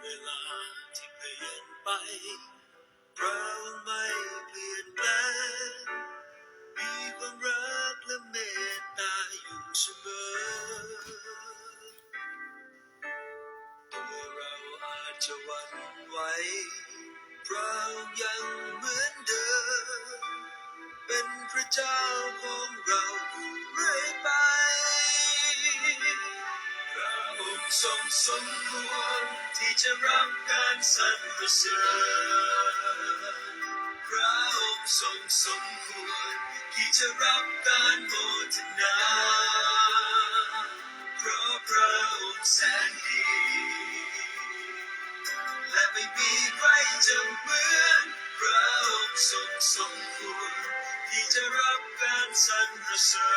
เวลาที่เปลี่ยนไปเราไม่เปลี่ยนแปลงมีความรักและเมตตาอยู่เสมอตัวเราอาจจะหวั่นไหวเรายังเหมือนเดิมเป็นพระเจ้าของเราอยู่เรื่อยไปพระองค์ทรงสมควรที่จะรับการสรรเสริญพระองค์ทรงสมควรที่จะรับการโมทนาเพราะพระองค์แสนดีและไม่มีใครจะเหมือนพระองค์ทรงสมควรที่จะรับการสรรเสริญ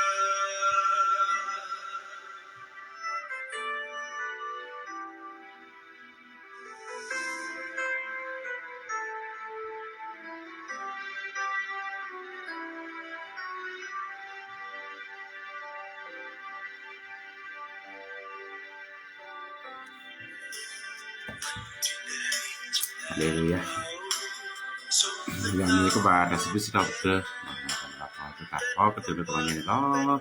Haleluya. Yang ni ko ba da service doctor. Apa betul betulnya lo.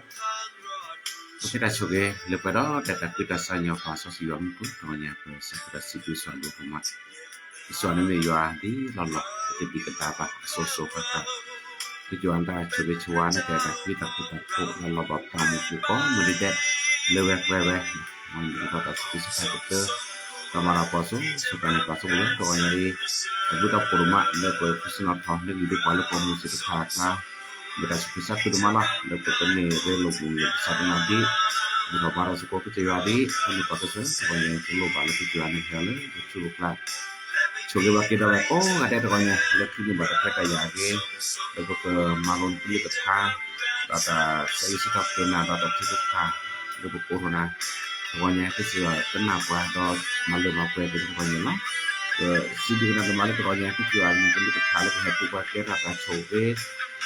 Kita coba lepas dah kita sanya pasal siam tu namanya kita situation tu mat. Soalnya me yo di lalu kita kita apa sosok kata. Tujuan dah cuba kita tu lalu bapa musuh ko melihat lewe mana kata service doctor Kamara paso sukane paso boleh doanya di buta kurma le ko kusina thahne di pale ko musi to khata beta sukisa tu mala le ko ne re lo bunge sadna di buta para su ko ke yadi ani pato se doanya lo bale ke yane hele chu kla choge baki da ko ada doanya le ki bata kata yage le ko malon pili ke tha data sai sita pena data chu kha le ko corona Pokoknya itu juga kenapa dot malu apa itu pokoknya lah. Sidu na malu pokoknya itu juga mungkin kita cari happy buat kira ta chobe,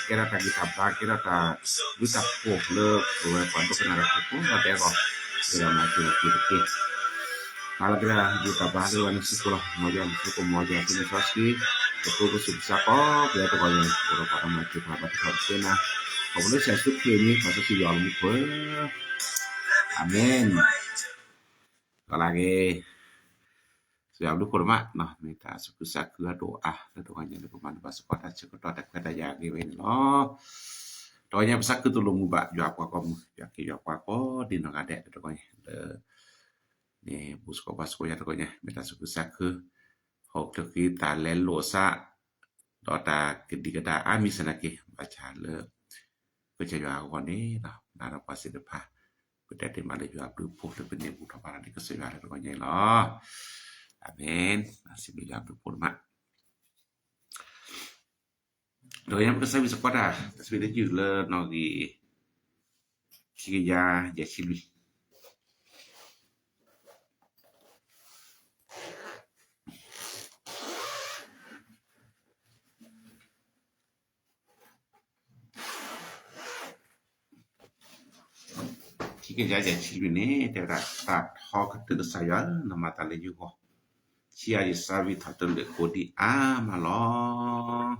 kira ta kita bak, kira ta bisa pok le, kalau pantu kena rapuh, ada apa? Kira macam itu. Kalau kira kita bahas dengan sekolah, macam sekolah macam itu misalnya, betul susah kok, kira pokoknya kalau pada macam apa harusnya. Kalau saya suka ini pasal si jual muka. Amin. Lagi siap du kurma noh minta sukusak ke doa doanya di peman bahasa kota cekot ada kada yagi wen lo doanya besak ke tulung mubak yo apa kamu yaki yo apa ko di no kadek doanya ni busko basko ya doanya minta sukusak ke hok kita lelo sa dota kedigada ami sanaki baca le percaya ko ni nah nara pasti depa Kita di mana juga berpuh lebih ni buta para di kesehatan doanya lo. Amin. Masih bila berpuh mak. Doanya berkesah bisa pada. Sebelum itu le nagi kiya jasibi. Kita jaga cibi ni terdapat hak tersedia nama tali juga. Cia isabi tertulis kodi amalo.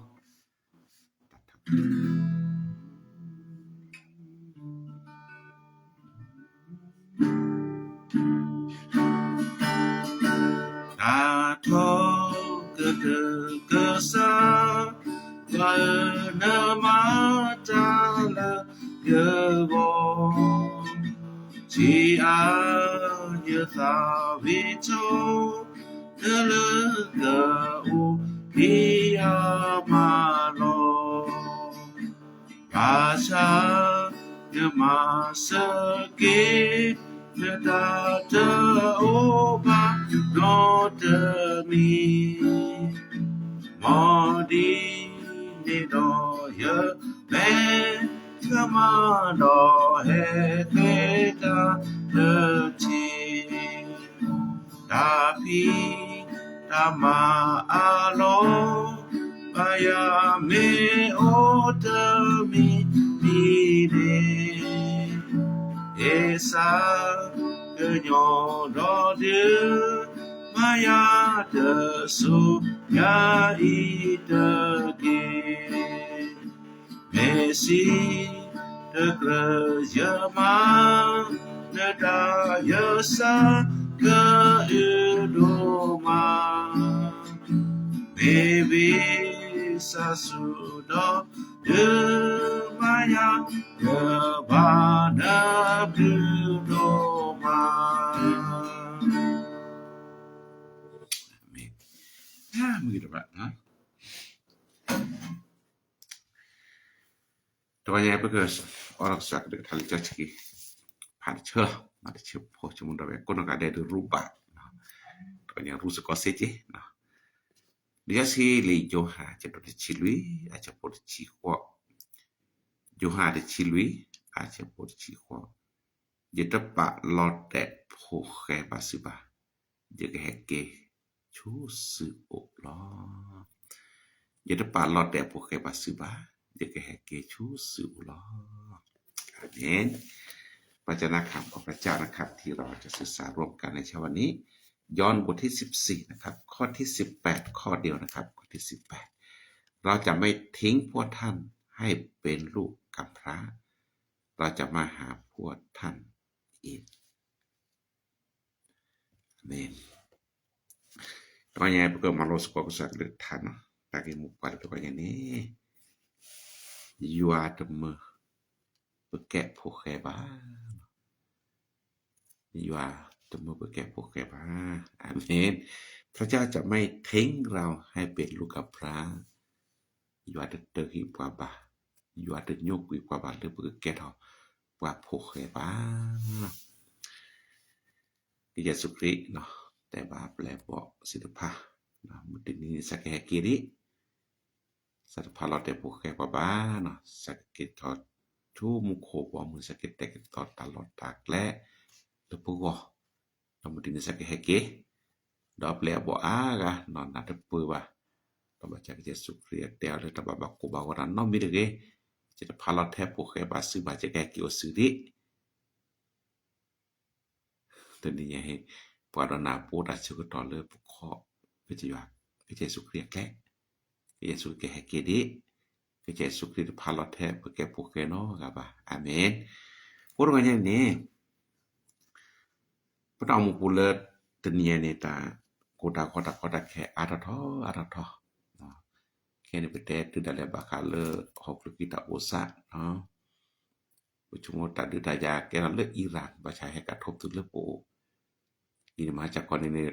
Tato kedekesa nama tala yewo. Cia yathavito Nelagau Iyamalo Pasha Yamasake Nedata Oba Notami Modi Nidoya Ben Kamano Heketa Deti Tapi Tama Alo Bayame Otami Mide Esa Kenyo Dode Maya de su ya ide ge Messi de grejama de da yasa ke idoma Baby sasudo de maya de bana idoma begitu Pak. Tawanya because orang sak de thal chachki phan chhe ma de chhe pho chmun da ko na ka de rupa tawanya rusu ko seje na dia si le jo ha che to chi lui a che po chi ko jo ha de chi lui a che po chi ko je ta pa lot de pho khe ba si ba je ke ke chu su o lo je ta pa lot de pho khe ba si ba je ke ke chu su loอาเมนพระเจ้านะครับของพระเจ้านะครับที่เราจะศึกษาร่วมกันในเช้าวันนี้ย้อนบทที่14นะครับข้อที่18ข้อเดียวนะครับข้อที่18เราจะไม่ทิ้งพวกท่านให้เป็นลูกกำพร้าเราจะมาหาพวกท่านอีกอาเมนตอนนี้พวกเรารู้สึกว่าสักเดือนทันตากิมุกไปตัวอย่างนี้ You are the mer เพื่อแก้พวกแกบ้า You are the mer เพื่อแก้พวกแกบ้าอาเมนพระเจ้าจะไม่ทิ้งเราให้เป็นลูกกำพร้า You are the เตหิปวาบา You are the ยกวิปวาบาหรือเพื่อแก้เท่าว่าพวกแกบ้าที่เยซูคริสต์เนาะแต่บาปและบ่สิทธภาเนาะมื้อนี้สักแค่กิริสัทธภาเราแต่พวกแกบ้าเนาะสักกิทอทูมุโคบ่มือสักแต่กตอตลอดตากและตะปุกเรามื้อนี้สักแค่เกดอกแล้วบ่อากะนอนนัดปือว่าตบจักเยซูคริสต์แต่เลยตบบักกูบ่าวรันน้อมีเด้จะพาเราแทบพวกแกบาซื้อบาจะแกกิโอซื้อดิตอนนี้ให้ปวดนาปูดัชก็ต่อเลยปุขอเพื่อจะว่าเยซูคริสต์แกเยซูแกให้เกดิเยซูคริสต์พาเราแทบแกพวกแกเนาะครับว่าอาเมนพูดกันอย่างนี้พระเอามุกุเลตเนียนี่ตาโกตาแค่อาทอแค่นี้ไปแต่ตึดาแลบาคาเลฮอกกิตาโอซะเนาะปุชุโมตาดึดายาแกนเลอิหร่านบ่ใช้ให้กระทบถึงเลโปอีมาจากก่อนนี่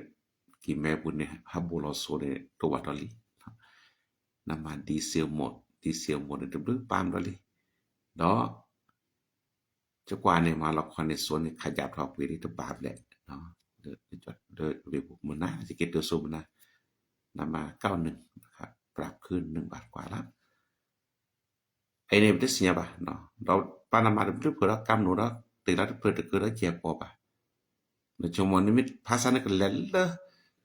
กิแม่บุญเนี่ยฮับโบลอโซเนี่ยตัววัดลีน้ำมันดีเซลหมดเนี่ยตึ้งปามดอลีดอจะกว่าเนี่ยมาละครในส่วนนี่ขยับทอกเวทีตบาปแหละเนาะเด้อเวบุกมื้อนะสิเกตตัวซุมนะนำมา91นะครับปรับขึ้น1บาทกว่าละไอ้เนี่ยมันเสียบ่เนาะเราปานามาเพิ่นเพิ่นกำหนูแล้วติละเพิ่นเกิดเจ็บปอบ่ในชั่วโมงนี้มิภาษานั้นก็แลเล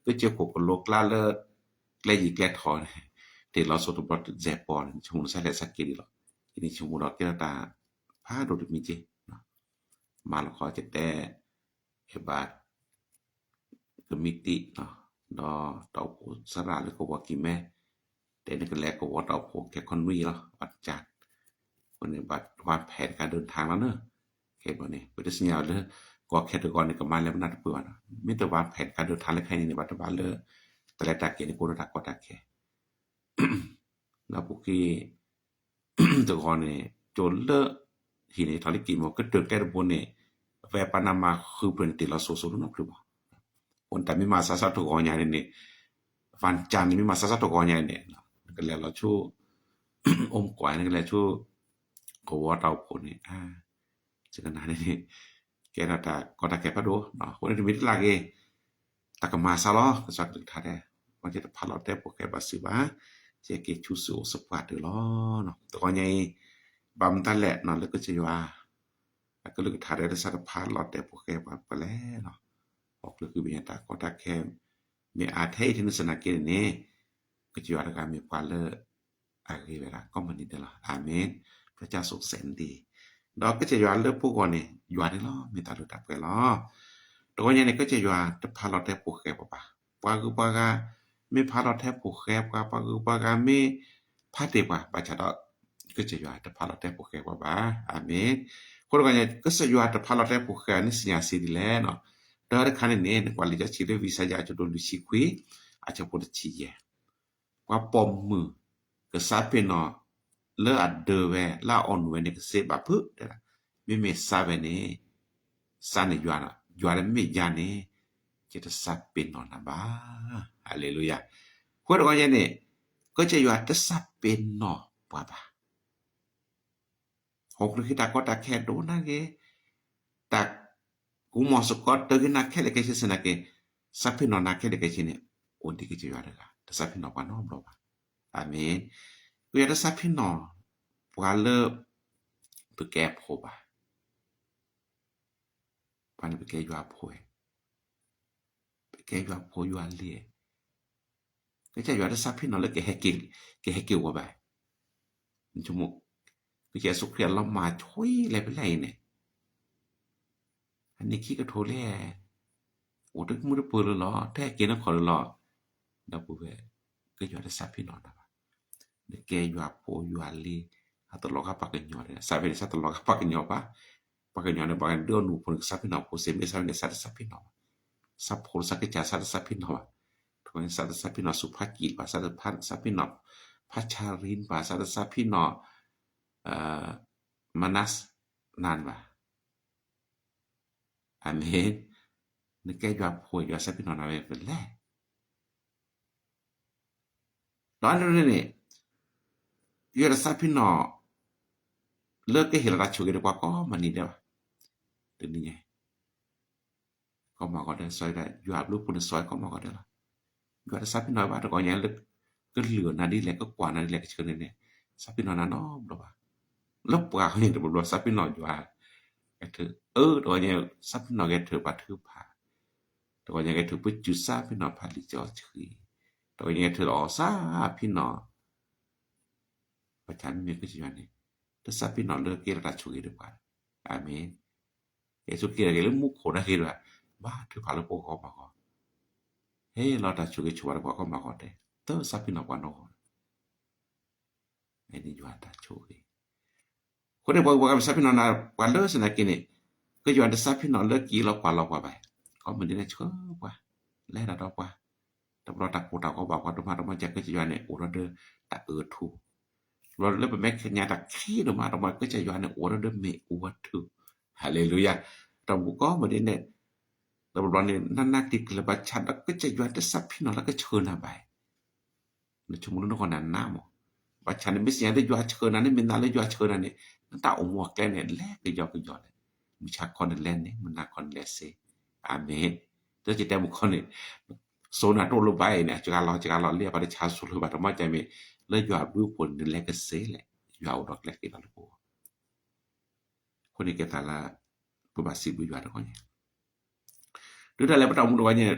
ก็เจ็บปอโลกลาเลแลอีกแลถอนที่เราสดบ่เจ็บปอชั่วโมงใส่แล้วสักกี่ดิล่ะทีนี้ชั่วโมงเราเกตาพาโดดมีเจเนาะมาแล้วขอจะแต่เอบาดกมิติเนาะดอตอปูสระหรือก็ว่ากิแม่แต่นี่ก็แลก็ว่าตอปูแค่คนวีเนาะบัดจัดคนนี้บัดวางแผนการเดินทางแล้วเนาะแค่บ่นี่บ่ได้สัญญาเลยก็แค่ตะก่อนนี่ก็มาแล้วนัดเปื้อนมีแต่วางแผนการเดินทางแล้วใครนี่บัดบาเลยแต่ละตาเกนี่กูตะก็ตะแค่แล้วพวกที่ตะก่อนนี่จนเลทีนี้ทอลิกิมก็ตึกแต่บนนี่แวปานามาคือเป็นติละโซๆเนาะคือบ่คนแต่มีมาซาๆตะก่อนอย่างนี้ฟันจันมีมาซาๆตะก่อนอย่างนี้ก็แล้วเราชูอมกวายนี่ก็แล้วชูก็ว่าเตาโพนี่สึกนานี่แกน่าตาก็ตะแกพะโดเนาะคนที่มีลาเกตะกมาซาลอก็สักตึกทาแท้ว่าจะพาเราแต่พวกแกบ่ซื้อบ่เจเกชูสุสปาดลอเนาะตะก่อนใหญ่บำตันแหละเนาะแล้วก็จะว่าแล้วก็ลึกทาได้สักพาเราแต่พวกแกบ่ไปแล้วเนาะออกคือมีตาก็ตะแกมีอาเทที่นุสนาเกนี่ก็จะว่าการมีความเลอะไรเวลาก็มันนี่เด้อล่ะอาเมนพระเจ้าทรงแสนดีดอกก็จะว่าเลิกพวกก่อนนี่อยู่ได้ล้อมีตาดูดับไปล้อตัวนี้นี่ก็จะว่าจะพาเราแต่พวกแกบ่ Paga me palo te poke paga me pate pa bachado ke je ya te palo te poke ba amen ko ga ne ke se ya te palo te poke ni sia si di le no da re kan ne ne kwa li ja chi de visa ja cho do lu chi kwi a cha po chi ye kwa pom mu ke sa pe no le a de we la on we ne ke se ba pu de me sa ve ne sa ne ya me ya ne je te sa pe no na ba haleluya ko ga neก็จะอยู่อัตสัพเป็นเนาะป่ะหกคือตาก็ตาแค่ดูนะเกตากูมอสก็ตะกินนะแค่เลยก็สินะเกสัพเป็นเนาะนะแค่เลยก็สิเนี่ยโอนที่ก็จะอยู่อะตาสัพเป็นเนาะปะเนาะบ่ป่ะอาเมนกูอยากตาสัพเป็นเนาะป่ะเลไปแก้โพป่ะป่ะไปแก้อยู่อะโพไปแก้อยู่อะโพอยู่อะเลียก็จะอยู่ตาสัพเป็นเนาะแล้วแกให้กิวว่าไปมันชั่วโมงก็จะสุขเรียนเรามาช่วยอะไรไปไหนเนี่ยอันนี้ขี้ก็โทรแล่โอ้ตึกมือเปิดหรอแท้เกณฑ์ขอหรอดาวปุ๊บก็อยู่ได้สัพพี่นอนนะเด็กแกอยู่อะโพอยู่อะลีอะตลอดปักกันยอดเนี่ยสัพเป็นสัตลอดปักกันยอดปะปักกันยอดเนี่ยบ่กันเดือนหนูพุ่นสัพพี่นอนโพเสมสัพเนี่ยสัพพี่นอนสัพโพสักกะจาสัพพี่นอนทุกคนสัพพี่นอนสุภกิจปะสัพพี่นอนพัชรินปะสัพพี่นอนมนัสนานว่าอาเมนนึกแก้ยอโพยอสัพพี่นอนเอาไว้เป็นแลตอนนั้นนี่ยอสัพพี่นอนเลิกก็เห็นราชูกันกว่าก็มันนี่เด้อตึงนี่ไงก็มาก็ได้ซอยได้ยอรูปปุ่นซอยก็มาก็ได้ล่ะยอสัพพี่นอนว่าตะกอนยังลึกก็เหลือนานี่แหละก็กว่านานี่แหละเชิญเนี่ยสัพพี่นอนนั้นบ่ว่าแล้วปว่าเขาเห็นบ่สัพพี่นอนอยู่ว่าแกถือตัวเนี่ยสัพพี่นอนแกถือปาถือผ้าตัวเนี่ยแกถือปุจุซาพี่นอนพาลิจอชื่อตัวเนี่ยถือออซาพี่นอนประชันมีก็สิว่านี่ถ้าสัพพี่นอนเลิกเกราชูดีกว่าอาเมนเยซูเกเรมุขโคนะคือว่าบ้าถือพาลโปก็มาก็เฮ้เราตาชูชัวร์ก็มาก็ได้เตอสัพพี่นอนกว่าน้อไอ้นี่อยู่ตาชูคนได้บอกว่าสัพพี่นอนว่าเลิกสนะกินนี่ก็อยู่อันสัพพี่นอนเลิกกี่เรากว่าไปก็มันได้เชื่อกว่าแลดอกว่าตำรวจตะโกตะก็บอกว่าตมาจะก็จะอยู่เนี่ยโอรเดอร์ตะทูเราเริ่มไปแม้ญาตะขี้ตมาก็จะอยู่เนี่ยโอรเดอร์เมอวทูฮาเลลูยาตำก็บ่ได้เนี่ยตำรวจนี่นักติกระบาดชัดก็จะอยู่แต่สัพพี่นอนแล้วก็เชิญไปในชั่วโมงนั้นคนนั้นน้ำว่าฉันไม่เสียได้อยู่เชิญนั้นนี่มันนั่นเลยอยู่เชิญนั้นนี่ตาอมวกแกเนี่ยแลกได้ยอดมีชาคอนแลนนี่มันนาคอนแลเซอาเมนเจ้าจิตแต่บุคคลนี่โซนาโตโลบายเนี่ยจักเราเรียกว่าชาสุลบาตมาใจมีเลยอยู่รูปผลนึงแลกเซแหละอยู่เอาดอกแลกอีกแล้วคนนี้แกตาละผู้บาสิบอยู่ทุกคนเนี่ยดูได้แล้วบ่ต้องรู้ว่าเนี่ย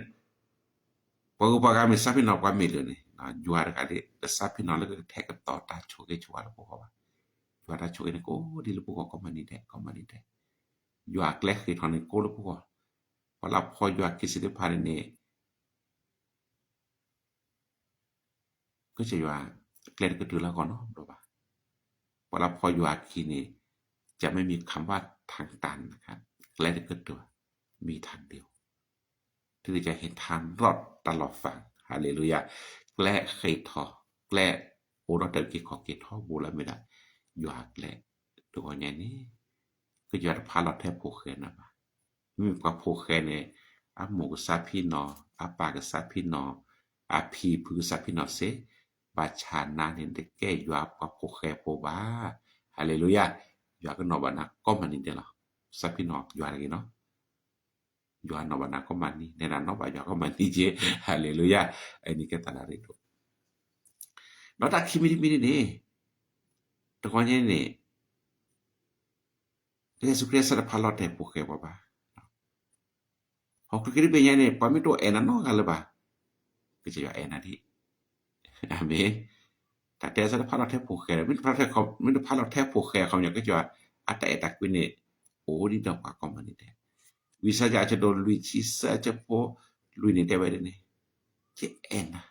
พอปากามีสัพพี่นอนกว่ามีเลยนี่อยู่อะไรกันดิสัพพี่นอนแล้วก็แทกกับต่อตาโชกชัวร์แล้วพวกว่าอยู่ตาโชกนี่ก็ดีแล้วพวกก็มานี่ได้อยู่อักแลกคือทอนนี่ก็แล้วพวกพอรับพออยู่อักกิสิได้พานี่ก็จะอยู่แกลก็ถือแล้วก่อนเนาะบ่ว่าพอรับพออยู่อักคีนี่จะไม่มีคำว่าทางตันนะครับแกลก็ตัวมีทางเดียวที่จะเห็นทางรอดตลอดฝั่งฮาเลลูยาแกลเคยทอแกลโอรเดอร์กิขอเกทอบูแล้วไม่ได้อยู่อักแลตัวอย่างนี้ก็อยู่พาลอดแทบโพเคนะบ่มีกว่าโพเคเนี่ยอะหมูกสัพพี่นออะปากสัพพี่นออะพีพือสัพพี่นอเซบาชานาเนี่ยได้แก้อยู่กว่าโพเคโพบาฮาเลลูยาอยู่ก็นอบานะก็มันนี่เด้อสัพพี่นออยู่อะไรเนาะอยู่นอบานะก็มันนี่ในนั้นเนาะบ่อยู่ก็มันนี่เจฮาเลลูยาไอ้นี่ก็ตาลาริโตเนาะตาคิมินี่ตะกอนนี่Yesus Kristus ada palot de poke baba. Hok kiri benya ne pamito enan no galeba. Keja enan di. Amen. Ta de sa palot de poke. Min palot de poke เขาเนี่ยก็จะอะแต่ตะกินี่โอ้ดิดอกก็มันนี่วิสาจะโดนลุยชิสจะโปลุยนี่ได้ไว้นี่ Cik enak.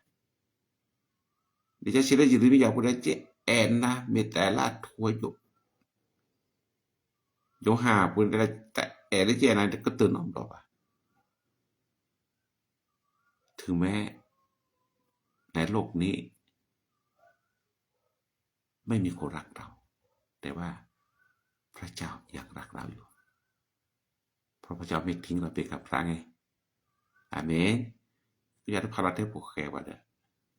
Dia sila jadi bijak pun cik enak metala tua jo. Jo ha pun dia tak dia cik enak dia ketun om doa. ถึงแม้ในโลกนี้ไม่มีคนรักเราแต่ว่าพระเจ้าอยากรักเราอยู่เพราะพระเจ้าไม่ทิ้งเราไปกับพระไงอาเมนพระเจ้าพาเราได้ปกแก่ว่าเด้อ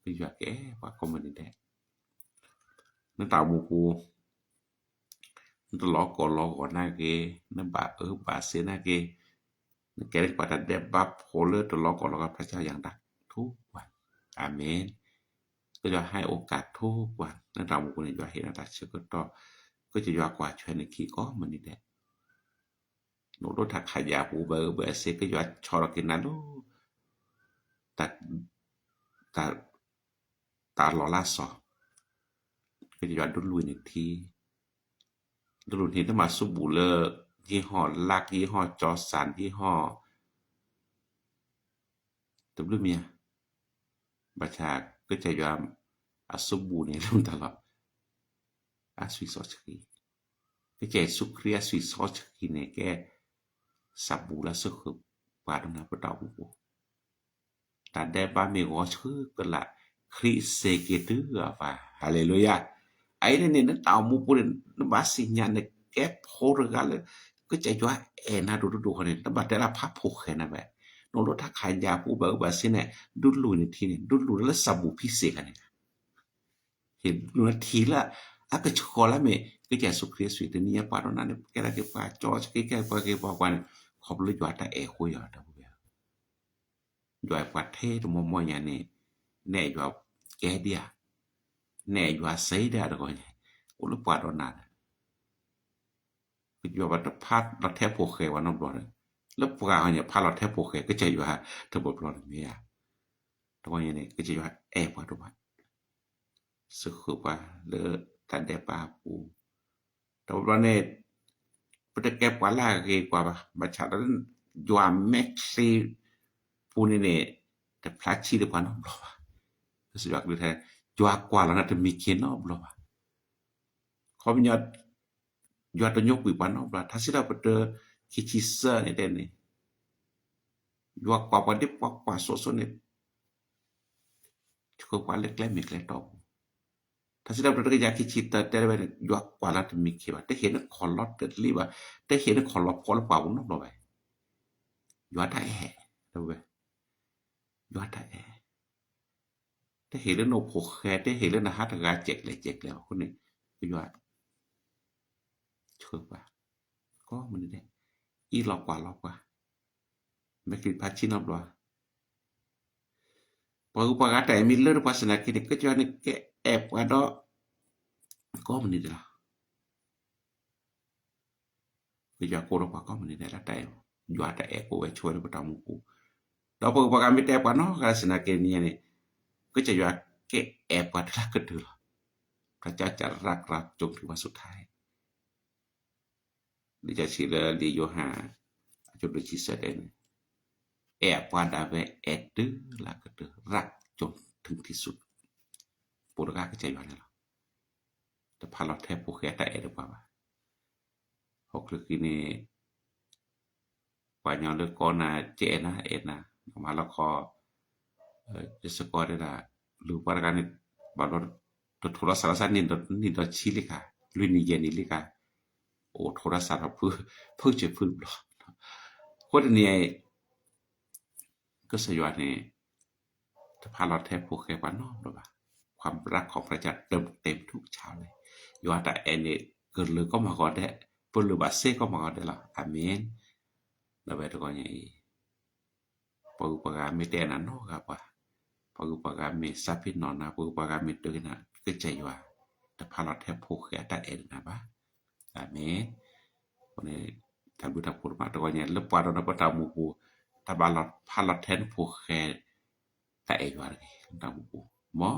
พระเจ้าแก่ว่าก็มันนี่แหละนั่นตามูกูนั่นตลอก่อนหน้าเกนั่นบาบาเสียหน้าเกนั่นแกได้ปฏิเดบับโหเลอตลอก่อนแล้วก็พระเจ้าอย่างรักทุกวันอาเมนก็จะให้โอกาสทุกวันนั่นเราบุคคลจะเห็นอะไรเชื่อก็จะยากกว่าช่วยในขี้ก็มันนี่แหละโน้ตถักขยะปูเบอร์เสก็ยากชอรกินนั่นดูตาหล่อล่าสอก็จะยากดุลุยหนึ่งทีดุลุยที่ถ้ามาสุบูเลอยี่ห้อลักยี่ห้อจอสันยี่ห้อตัวรุ่นเมียบัชาก็จะยากอาสุบูเนี่ยรุ่นตลอดอาสวิสอชกีก็จะสุครีอาสวิสอชกีเนี่ยแกสับบูละสุขปาดนะพระดาวบุแต่ได้บ้านเมฆชื่อก็ละคริสเซเกตือว่าฮาเลลูยาไอ้เนี่ยนั่นตาวมุปุเรนนั่นบาสิญญาณแกพอร์กันเลยก็จะย่าน่าดูคนนี้นั่นบาแต่ละพับผูกแค่นั้นแบบโน้ตถ้าขายยาผู้บาสิเนี่ยดุลุยในทีเนี่ยดุลุยแล้วสับบูพิเศษกันเนี่ยเห็นดูนาทีละอาก็ชอละเมก็จะสุคริสวิตนี่ปาร์นั้นแกละแกปาจอชแกบอกว่าขอบเลยย่าแต่คุยย่าแต่ย่าประเทศมอย่างนี้แน่ย่าแกเดียแน่ย่าเสียเดียอะไรเนี่ยอุลปาดอนนั้นย่าว่าพัดเราแทบโผล่เขวานน้ำร้อนแล้วพวกเราเนี่ยพัดเราแทบโผล่เขก็จะย่าทั้งหมดร้อนเมียตัวนี้ก็จะย่าปาดอนสุขว่าเลอทันเดปาปูตัวร้อนเนี่ยประเทศแกกว่าล่าเกกว่าบัชชาดันย่าแม็กซีปูนี่เนี่ยแต่พลัดชีหรือเปล่าน้องบอกว่าก็สุดยอดเลยแท้ย่ากว่าแล้วนะจะมีเขียนน้องบอกว่าเขาเป็นยอดตัวยกวิปันน้องบอกถ้าสิเราไปเจอคิดชิเซอร์เนี่ยเด่นนี่ย่ากว่าวันที่กว่าโซเนี่ยชุกว่าเล็กๆมีเล็กตอบถ้าสิเราไปเจอยาคิดชิตแต่ได้ไปย่ากว่าแล้วจะมีเขียนว่าแต่เห็นคอลอดเกิดรีบว่าแต่เห็นคอลอดพอหรือเปล่าน้องบอกไปย่าได้แห่ดูไปย่าได้แต่เห็นแล้วโนโผแค่แต่เห็นแล้วนะฮัตกาเจ็กแล้วคนนี้ก็ย่าชุกว่าก็มันนี่แหละอีหลอกกว่าไม่คิดพัชชินอบว่าพอกูปากาแต่มิลเลอร์ภาษาคิดก็จะนี่แกว่าดอก็มันนี่แหละก็จะโกรธว่าก็มันนี่แหละแต่ย่าแต่กูไปช่วยเราไปทำมุกูเราพอปากาไม่แต่ว่าเนาะภาษาคิดนี่ก็จะย่าแกว่ารักกันดูพระเจ้าจะรักเราจนถึงวันสุดท้ายดิจะชื่อเลยโยฮาจนถึงชีสเดนว่าดาเวดื้อละก็ดื้อรักจนถึงที่สุดปุรกาก็ใจอยู่แล้วแต่พาเราแทบผูกแขนแต่หรือเปล่าหกลึกนี่ว่าย้อนเลือกก่อนนะเจนะนะมาแล้วคอจะสกอร์ได้ละหรือว่าการนี่บอลตัวโทรศัพท์สั้นนี่ตัวชิลิกาลุยนี่เย็นนี่ลิกาโอ้โทรศัพท์เพื่อจะฟื้นหรอคนนี้ก็สยดนี่จะพาเราแทบผูกแขนวันนอกหรือเปล่าความรักของพระเจ้าเต็มทุกเช้าเลยยอดแต่เนี่ยเกิดเลยก็มาก่อนได้ปลุบาเซ่ก็มาก่อนได้ละอาเมนแล้วไปตัวก็ยังปลุกปากาไม่แต่นั้นเนาะครับว่าปลุกปากาไม่ซับพินนอนนะปลุกปากาไม่ตื่นนะก็ใจว่าแต่พาเราแทบผูกแขนแต่นะบ้าอาเมนวันนี้ท่านผู้ทำคุณมาตัวก็ยังเลือกปาเราในประตูมุกูถ้าบาลพาเราแทนผูกแขนแต่ว่าไงตามมุกูหมอ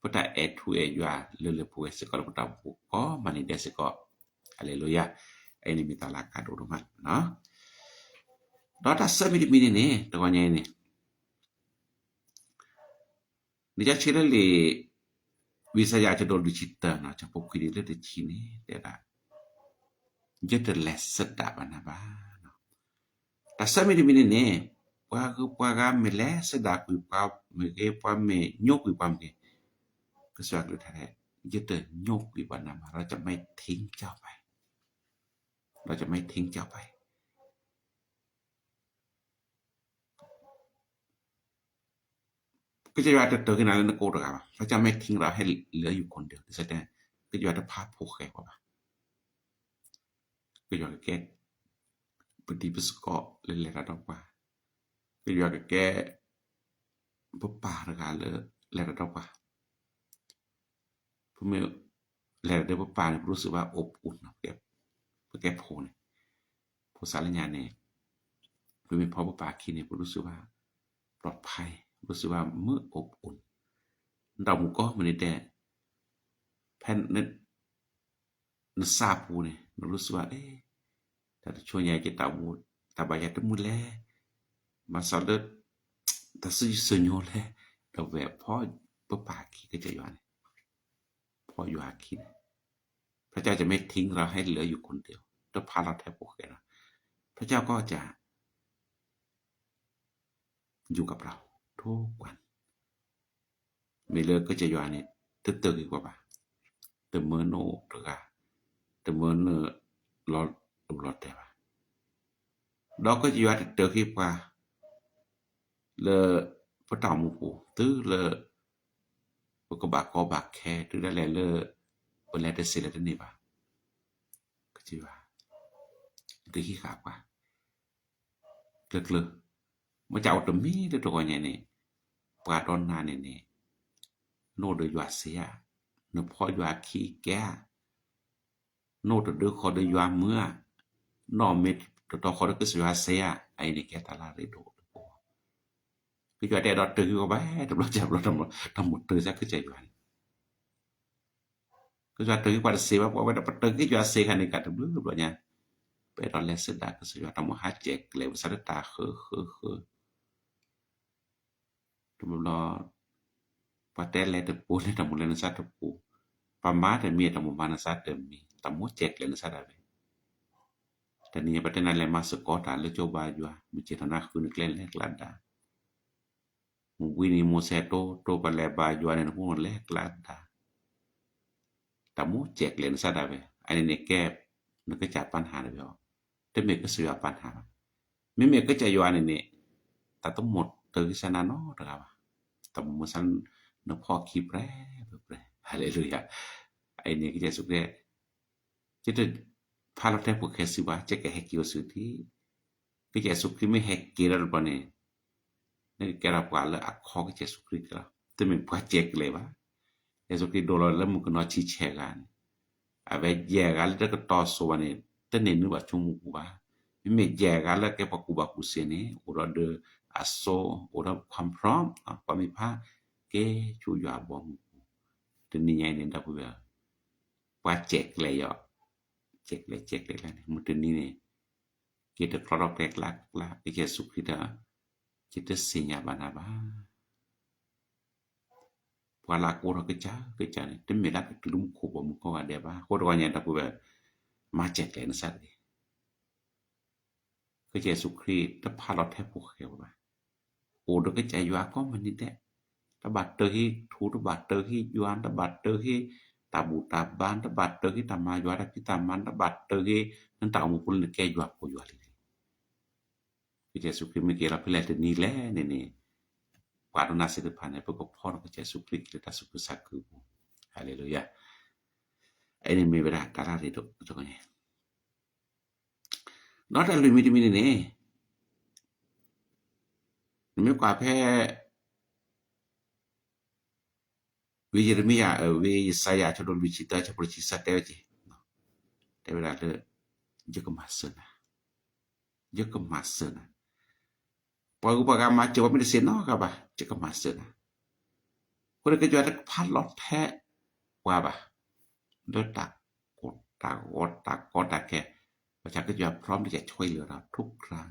Pota tu jua lele pue sekolah pota buko mani dia seko haleluya ini minta lakat urumat no data seminit ni tuanya ini ni ja chirele visaya chadol vicita na cha pokki le de chini de da jete lesda bana ba no ta samiri minene pa ga me lesda ku pa me ke pa me nyok ku pa me ก็สวัสดีท่านยึดโยกวิบัตินาเราจะไม่ทิ้งเจ้าไปเราจะไม่ทิ้งเจ้าไปก็จะว่าเติมขึ้นมาแล้วนะโกรธครับเราจะไม่ทิ้งเราให้เหลืออยู่คนเดียวแสดงก็จะว่าจะพาผูกแขกว่าก็จะว่าแก้ปฏิบัติก็เลยแหละระดับว่าก็จะว่าแก้ปป่าระกาเลยแหละระดับว่าเมื่อแล้วได้บ่ป่านี่รู้สึกว่าอบอุ่นเนาะแก่โพนี่ผู้สารญาเนี่ยเพิ่นพอบ่ป่าคิดนี่รู้สึกว่าปลอดภัยรู้สึกว่ามื้ออบอุ่นเราหมู่ก็มื้อนี้แต่แผ่นนั้นซาปูนี่รู้สึกว่าแต่ช่วงใหญ่จะตาบูตาบายะตะมุแลมาสอดตะสิสญอแลเราแบบพอบ่ป่าคิดก็จะอยู่พออยู่หาคิดพระเจ้าจะไม่ทิ้งเราให้เหลืออยู่คนเดียวถ้าพาเราแทบโอเคนะพระเจ้าก็จะอยู่กับเราทุกวันไม่เลิกก็จะอยู่อันนี้ตึกๆอีกว่าป่ะแต่เมื่อโนตกะแต่เมื่อเนรอดแต่ว่าเราก็จะอยู่อันตึกอีกว่าเลพระเจ้าหมู่ปู่ตื้อเลก็บากก็บากแค่ตึได้แลเลบ่แลแต่สิละนี่ว่าก็สิว่าตึขี้ขาว่าเลิกๆบ่เจ้าตะมีตะตัวใหญ่นี่ปาดอนนานี่โนดอยู่อาเซียนพออยู่อาขี้แก่โนดเด้อขอได้อยู่เมื่อนอเม็ดตอขอได้ก็สิว่าเสียไอ้นี่แกตาลาได้โดก็จะได้ดอตอยู่บ่ตำรวจจับเราทั้งหมดตื้อซะคือใจอยู่ก็จะตื้อว่าเสียว่าว่าตื้อก็จะเสียคันนี้ก็ตื้อบ่เนี่ยไปดอลเลสดาก็สิว่าทั้งหมดหาแจกเลยว่าสัตตาตุมรอปะแต่แลตะปูในทั้งหมดเลยนะสัตตะปูปะมาแต่มีทั้งหมดมานะสัตตะมีทั้งหมดแจกเลยนะสัตตะแต่นี่ปะแต่นั้นแลมาสกอตาเลยโจบาอยู่มีเจตนาคือนึกเล่นแลกลาดาWini Moseto to baleba juane no lek lada tamu cek len sadabe ani ne ke no ke jaปัญหาเด้อแต่เมก็สิว่าปัญหาเมก็จะอยู่อันนี้ตาต้องหมดตึกสนาเนาะครับตามุสันนพอคิแปรฮาเลลูยาไอ้นี่ก็จะสุขแท้จะพาเราแท้พวกแค่สิว่าจะแก่ให้กิวสุที่ก็จะสุขที่ไม่ให้กิรบ่เนี่ยนี่แกรับว่าแล้วอักขอกับเยซูคริสต์แล้วแต่มันพอเจกเลยว่าเยซูคริสต์โดนแล้วมันก็นอชี้แชร์กันเอาไว้แยกกันแล้วก็ต่อสู้เนี่ยแต่เนี่ยนึกว่าชงกูว่าไม่แยกกันแล้วแกพอกูบากูเสียนี่อุรเดอัสโซอุรความพร้อมความมีภาคแกชูยาบ่แต่นี่ไงเนี่ยดับเบิลว่าเจกเลยอ่ะเจกเลยแล้วมันตัวนี้เนี่ยเกิดคลอรอกแรกลักเยซูคริสต์kita sinya banaba wala ko ro ke cha ni temme la ke tulum ko bo mu ko ade ba ko ro nya ta ko ba ma che ke na sa de ke Jesu Christ ta pha lo the pu ke ba o do ke cha ywa ko man ni de ta bat te hi thu ta bat te hi yuan ta bat te hi ta bu ta ban ta bat te hi ta ma ywa ta ki ta man ta bat te hi nan ta mu pul ke ywa ko ywa Yesus Kristus me kira pele te ni le ni kwa do na se de pane po ko pho ko Yesus Kristus ta su sa ku haleluya ai ni me vera ta ra de to ne no ta lu mi ti mi ne me kwa phe vi Jeremia vi Isaiah cho do vi chita cho pro chi sa te ji te vera le je ko masana Pag pagamacho mi se no ka ba che ka masana ko le ke jo ta pha lot the wa ba do ta ko ta ke ประชาก็จะพร้อมที่จะช่วยเหลือเราทุกครั้ง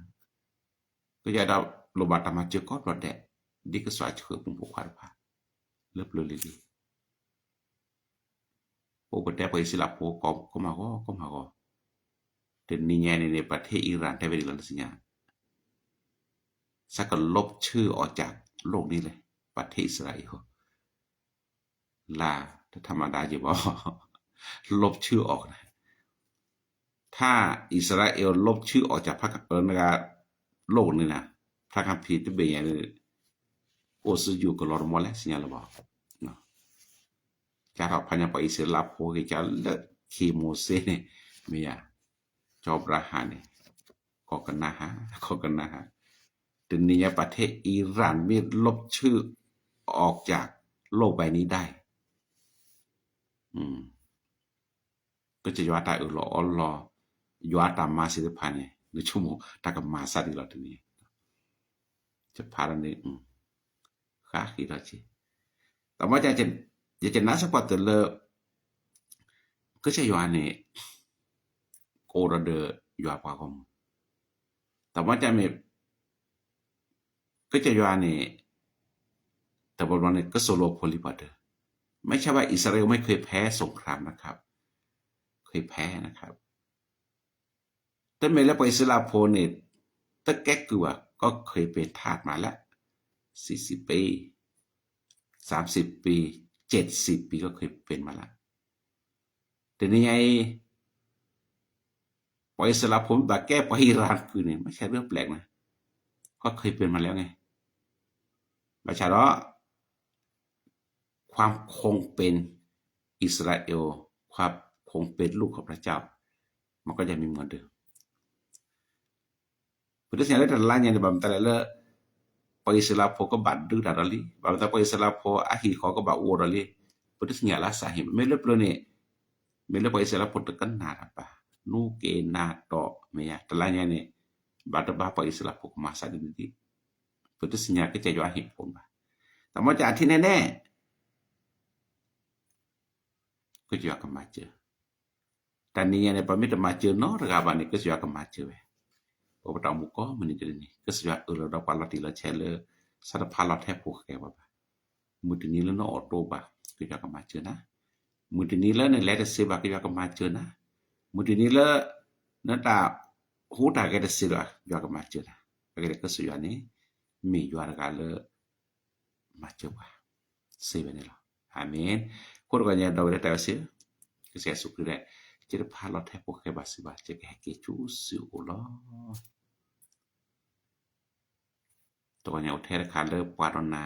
ก็จะเราโลบาตมาเจอก็รอดแดดดีก็สวยเชื่อปุ่มผู้ควาดผ่า เลิบเลยดิโอ้ประเทศไปสิลาโพก็มาก็แต่นี่ไงในประเทศอิหร่านแท้ไปอีหลังสิญาสักก็ลบชื่อออกจากโลกนี้เลยประเทศอิสราเอลลาธรรมดาจะบ่ลบชื่อออกนะถ้าอิสราเอลลบชื่อออกจากพระคัมภีร์โลกนี้นะพระคัมภีร์ที่เป็นอย่างนี้โอซึอยู่กับลอร์มอลแล้วสิญาละบ่เนาะจะรับพันธุ์ไปอิสราเอลโพกจะเลิกคีโมเซเนี่ยเมียจอบราหาเนี่ยก็กันนะฮะถึงนี้ประเทศอิหร่านมีลบชื่อออกจากโลกใบนี้ได้ก็จะอยู่ตาลออยู่ตามมาสิพันเนี่ยหรือชั่วโมงตากับมาซะดีแล้วทีนี้จะพาแล้วนี่ค่าคิดแล้วสิแต่ว่าจะน่าสักว่าแต่ละก็จะอยู่เนี่ยโอระเดอยู่กว่าของแต่ว่าจะมีก็จะอยู่เนี่ยแต่บางเนี่ยก็โซโลโพลิบัตไม่ใช่ว่าอิสราเอลไม่เคยแพ้สงครามนะครับเคยแพ้นะครับแต่เมื่อแล้วไปอิสราเอลเนี่ยตะแก๊กคือว่าก็เคยเป็นทาสมาแล้ว40ปี30ปี70ปีก็เคยเป็นมาแล้วแต่นี่ไงไปอิสราเอลบาแก้ไปอิหร่านคือนี่ไม่ใช่เรื่องแปลกนะก็เคยเป็นมาแล้วไงไม่ใช่หรอความคงเป็นอิสราเอลความคงเป็นลูกของพระเจ้ามันก็จะมีเหมือนเดิมพุทธศาสนาแต่ละอย่างนี่บำแต่ละไปอิสราเอลก็บัดดึกดาลีบำแต่ไปอิสราเอลอาฮีขอก็บัดโอดาลีพุทธศาสนาละสาเหตุไม่เล็บเลยนี่ไม่เล็บไปอิสราเอลพุทธกันนาดป่ะนูเกนาโตเมียแต่ละอย่างนี่บัดบาไปอิสราเอลก็มาซะดีๆพุทธศาสนาก็จะอยู่เหตุผลป่ะแต่ว่าจากที่แน่ๆก็จะอยู่กับมาเจอแต่นี่เนี่ยประมิตมาเจอเนาะระกาบันนี่ก็จะอยู่กับมาเจอเว้ยโอปตามุก็มันนี่นี่ก็สิว่าเราดอกปาลติละแชเลสารพัดละแทบพวกแกว่ามื้อนี้แล้วเนาะออโตบะก็จะกับมาเจอนะมื้อนี้แล้วในแลตเซบะก็จะกับมาเจอนะมื้อนี้แล้วนะตาฮูตาก็จะสิละอยู่กับมาเจอนะก็สิว่านี่มีอยู่อะกาเลมาเจอว่าเซเวนี่ล่ะอาเมนคนก็เนี่ยดอกแต่เสียก็เสียสุขได้จะพาเราแทบพวกแกบาสิบาจะแกเกจูสิโอลอตัวเนี่ยแท้คาเลปวาดนา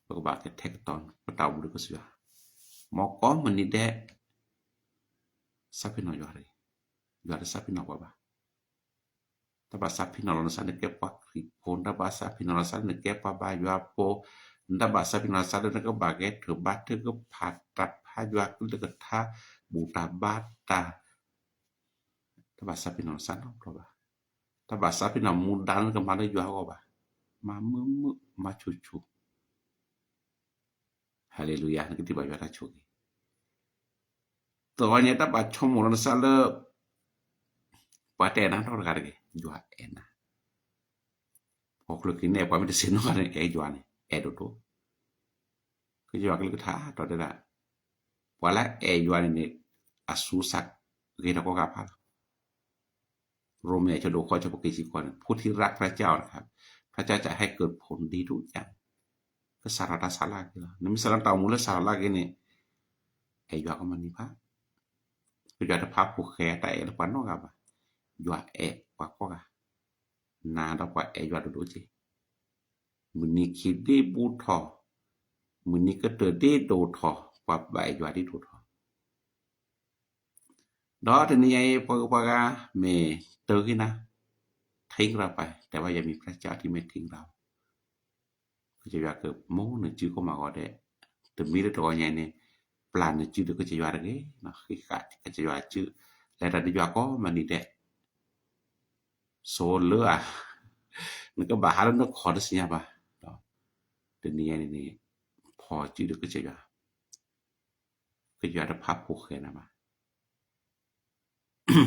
ปกบาแท็กตอนปะตาบุก็สิว่าหมอก็มันนี่แดซับพินอยู่อะไรซับพินว่าตะบาซับพินเราสันเก็บปักริโพนตะบาซับพินเราสันเก็บปะบาอยู่อาโปตะบาซับพินเราสันก็บาเกตถือบาเธอก็ผาตัดพาอยู่อากุตะกะทาบูตาบาตาตะบาซับพินเราสันเนาะเพราะว่าตะบาซับพินเรามูดันก็มาได้อยู่อาก็บามามือมาชุฮาเลลูยานักที่บ่าวราชโกตัวเนี่ยตะบาชมรนซาเลปะแต่นั้นเท่ากันเกอยู่อาเอนะพอกลึกนี่ปะไม่ได้สินว่าเออยู่นี่เอโดโตคืออยู่กลึกท่าตอดละว่าละเออยู่นี่อสุสักเกตก็กะพาโรเมจะดูข้อจะปกติก่อนผู้ที่รักพระเจ้านะครับพระเจ้าจะให้เกิดผลดีทุกอย่างก็สารตาสาลากิละนมิสารตามูลสาลากินี่ไอ้ยอก็มันนี่พะคือจะภาพผู้แค่แต่ละปันเนาะครับยอเอะปะก็กะนาดอกว่าไอ้ยอดูจิมื้อนี้คิดได้บูทอมื้อนี้ก็เตอได้โดทอปะใบยอที่โดทอดอทีนี้ไอ้ปะกะเมเตอกินะทิ้งเราไปแต่ว่ายังมีพระเจ้าที่ไม่ทิ้งเราก็จะว่าเกิดโมนึจื้อก็มาก็ได้แต่มีแต่ตัวใหญ่นี่ปลานึจื้อก็จะว่าได้เนาะคือก็จะว่าจื้อแล้วแต่ว่าก็มันนี่แหละโซเลอมันก็บาหาแล้วขอได้สิญาบ่เนาะแต่นี่นี่พอจื้อก็จะว่าภาพผูกแค่นะมา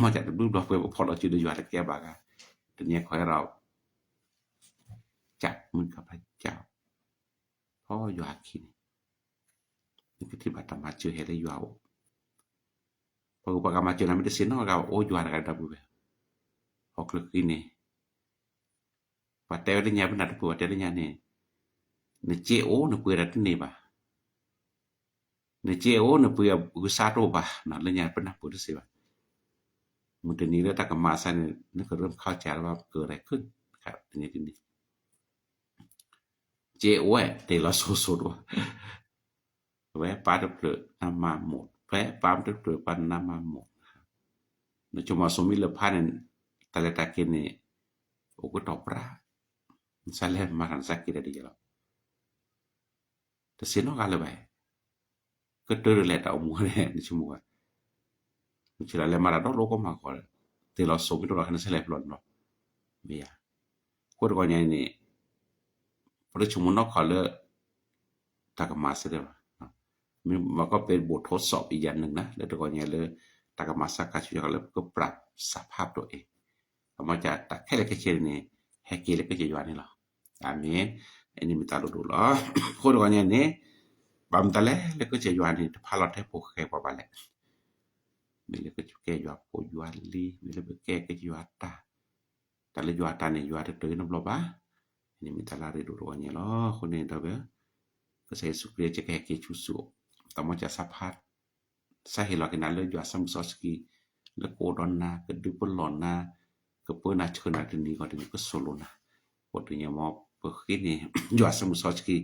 มาจากรูปดอกเพื่อพอเราจื้อได้ว่าแก้บากะแต่เนี่ยขอให้เราจับมือกับพระเจ้าพ่ออยู่อาคิน นี่คือที่บัตรมาเจอเฮเลยยาวพอปากมาเจอนั้นไม่ได้เสียนอกเราโอ้ยวันกันดับเบิ้ลพอกลึกini patai ada nya benar tu ada nya ni ne CO ne pu ada ni ba ne CO ne pu usaha ba na le nya pernah pu tuสิba มันทีนี้แล้วตากมาสันนี่ก็เริ่มเข้าใจแล้วว่าเกิดอะไรขึ้นครับทีนี้เจ้าแหวะเดี๋ยวเราสู้ๆด้วยแหวะปลาตะเปลือกน้ำมาหมดแหวะปลาตะเปลือกปลาน้ำมาหมดในจังหวะสมิลพันธ์แต่ละตะเกียนนี่โอ้ก็ตอบรับสั่นเลยมาหันสักกี่นาทีแล้วแต่เสียนอกกันเลยไปก็เจอเรื่องเอาหมูเนี่ยในชั่วโมงมันจะอะไรมาแล้วโลกก็มาก่อนแต่เราส่งไปตัวเราให้นั่นเสียเลยปลดเนาะไม่อยากคนก่อนยังนี่พอได้ชั่วโมงนอกเขาเลยตากมาเสียแล้วมันก็เป็นบททดสอบอีกอย่างหนึ่งนะแล้วตัวก่อนยังเลยตากมาสักการช่วยกันเลยก็ปรับสภาพตัวเองมาจากตักแค่เล็กแค่นี้แฮกเกอร์เล็กก็จะอยู่อันนี้หรออามีนอันนี้มีตาดูหรอคนก่อนยังนี่บางตาเล็กก็จะอยู่อันนี้พาเราแทบปกแค่พอบ้านแหละมีเล็กก็จะแก่อยู่ปอยู่อันลีมีเล็กก็แก่ก็อยู่อัตตาแต่ละอยู่อัตตาเนี่ยอยู่อัตตาน้ำลบะอันนี้มีตาลาเรดูรัวเนี่ยหรอคนนี้ตัวเบ้อก็ใช้สุกเรียจะแก่กี่ชุดสุแต่มาจากสภาพสาเหตุหลักนั้นเลยอยู่ซัมซอสกีแล้วโกดอนนาก็ดูปนหลอนนาก็เปิดนาเชิญนาทีนี้ก็ถึงก็โซโลนาพอถึงยังมอบเปิดขึ้นนี่อยู่ซัมซอสกี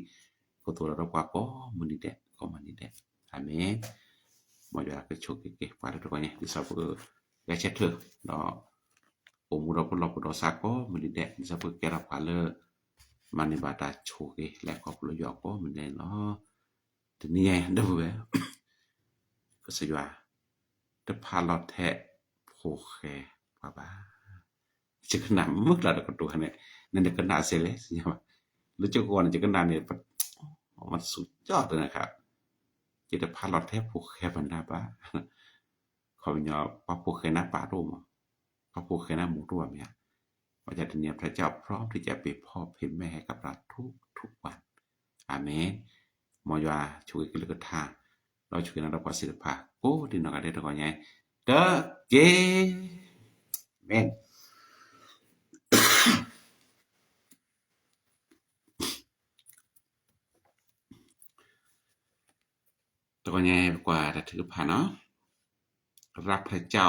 ก็ตัวเรากว่าก็มันนี่แดดก็มันนี่แดดอาเมนมาอยู่ก็โชคเก๋ๆไปแล้วตัวนี้ที่สับแกเช็ดเถอะเนาะผมเราคนเราคนเราสักก็มันนี่แดดที่สับแกรับผ่านเลยมันในบาดาโชคเก๋และก็เราหยอกก็มันแดดเนาะทีนี้ไงดูเว้ยก็สยว่าจะพาเราแทะโผล่แค่ป้าบ้าจะขนาดมึกเราก็ตัวเนี่ยนั่นเด็กขนาดเสร็จเลยใช่ไหมหรือเจ้าก่อนจะขนาดเนี่ยมันสุดยอดเลยนะครับจะพาเราแทะโผล่แค่บรรดาบ้าเขาเนี่ยป้าโผล่แค่หน้าป่าร่มป้าโผล่แค่หน้าหมูร่วมเนี่ยว่าจะเนี่ยพระเจ้าพร้อมที่จะเป็นพ่อเป็นแม่ให้กับเราทุกวันอาเมนมอยาช่วยกันเลยก็ทางเราช่วยกันเราประสิทธิภาพโอ้ดีนักอะไรตัวใหญ่เด้อเกเมนตัวใหญ่กว่าจะถือผ่านเนาะรักพระเจ้า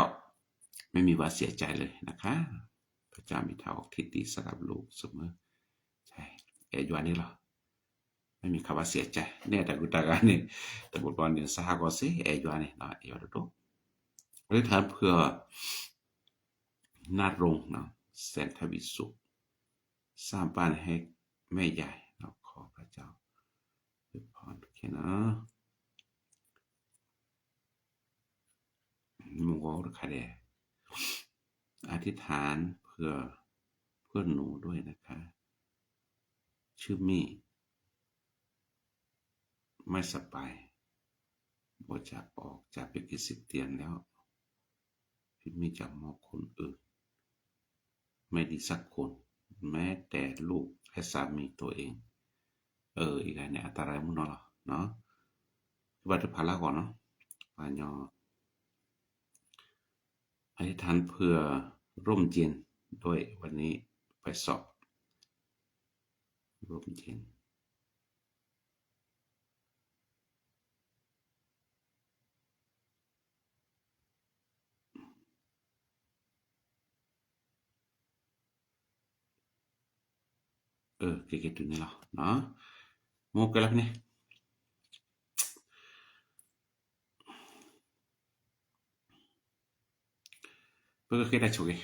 ไม่มีว่าเสียใจเลยนะคะพระเจ้ามีทางออกที่ดีสำหรับลูกเสมอใช่แออยู่อันนี้หรอไม่มีคำว่าเสียใจเนี่ยแต่กูตากันนี่แต่บทบาทเนี่ยสหก็เสียแออยู่อันนี้เนาะอยู่ดูอธิษฐานเพื่อนารงเนาะแสนทวิสุขสร้างบ้านให้แม่ใหญ่เราขอพระเจ้าอวยพรโอเคนะมึงว่าใครเดอธิษฐานเพื่อนหนูด้วยนะคะชื่อมี่ไม่สบายบ่จะออกจากไปกี่สิบเตียนแล้วพี่มี่จะมอบคนอื่นไม่ดีสักคนแม้แต่ลูกและสามีตัวเองอีกอันเนี่ยอันตรายมุ่งเนาะบัตรพาละก่อนเนาะปานยออธิษฐานเพื่อร่มเย็นด้วยวันนี้ไปสอบร่มเย็นkayak gitu nih lah nah mau ke lah nih kita coba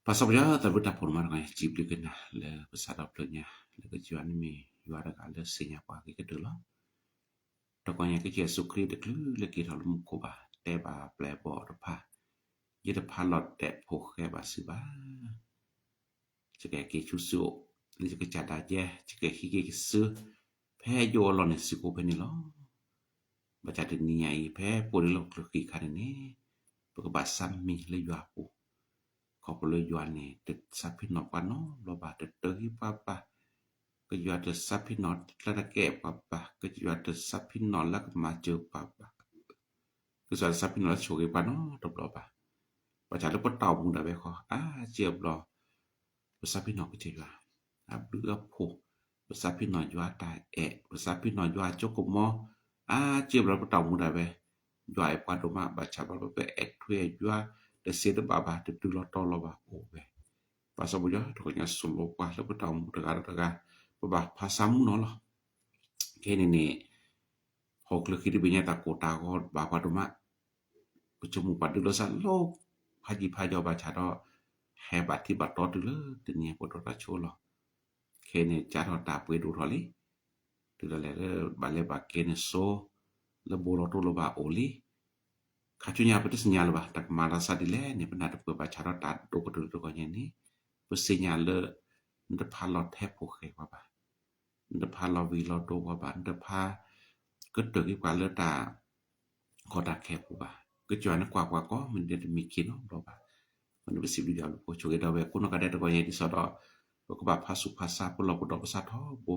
pasal dia terbuka formal kan chip dia nah le besar dapurnya le kejuan ini juara kali sinya apa gitu loh tokonya ke Yesus Kristus le kita lu muko ba te ba ple bo pa yita palot te po ke ba si ba chike ke chusu le chike chada je chike hige ke su phe yo lo ne si ko pe ni lo ba cha de ni ai phe po le lo ki ka ne po ba sam mi le yo apu ko po le yo ne te sa pi no pa no lo ba te te hi pa pa ก็อยู่at Sapinot แล้วก็แก้ปะปะก็อยู่at Sapinot แล้วก็มาเจอปะปะคือสาร Sapinot โชกปะเนาะตบรอปะประชาชนบ่ตอบมึงได้ไปขอเจ็บรอ Sapinot ก็เจอเบือโพ Sapinot อยู่ตายSapinot อยู่จกมเจ็บรอบ่ตอบมึงได้ไปอยู่ไอ้ปาดมาบัชบาไปแอกถ้วยอยู่de sede baba de tu lo to lo ba o be pasa bo yo to nya solo pa le bo taw daga ba pasam no lo kene ne hok le kiri binya ta kota ko ba pa do ma puchmu pa de lo sa lo phaji phajo ba cha do he ba ti ba to de le de ne po to ta cho lo kene cha do ta pwe do tho li de le ba le ba kene so le bo lo to lo ba o li Kacunya apa tu sinyal bah tak marasa dile ni benar pe bacara tat do ko do ko ni pe sinyal le nda pha lo the po khe ba ba nda pha lo vi lo do ba nda pha ke de ki kwa le ta ko ta khe po ba ke jwa na kwa ko min de mi kin no ba baมันbe sibi dia ko choge da we ko no ka de ko ni di so do ko ba pha su pha sa po lo ko do pa sa tho po